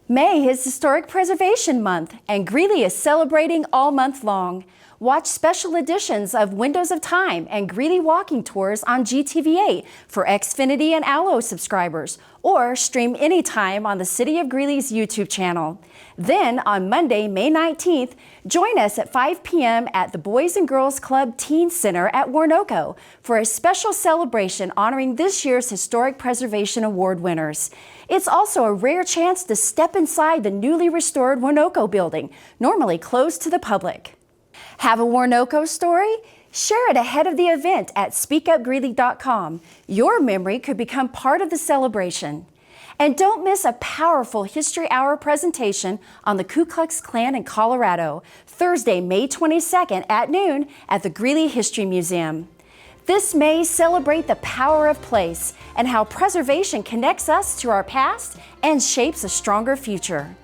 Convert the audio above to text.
May is Historic Preservation Month, and Greeley is celebrating all month long. Watch special editions of Windows of Time and Greeley Walking Tours on GTV8 for Xfinity and Allo subscribers, or stream anytime on the City of Greeley's YouTube channel. Then, on Monday, May 19th, join us at 5 p.m. at the Boys and Girls Club Teen Center at Warnoco for a special celebration honoring this year's Historic Preservation Award winners. It's also a rare chance to step inside the newly restored Warnoco building, normally closed to the public. Have a Warnoco story? Share it ahead of the event at speakupgreeley.com. Your memory could become part of the celebration. And don't miss a powerful History Hour presentation on the Ku Klux Klan in Colorado, Thursday, May 22nd at noon at the Greeley History Museum. This May, celebrate the power of place and how preservation connects us to our past and shapes a stronger future.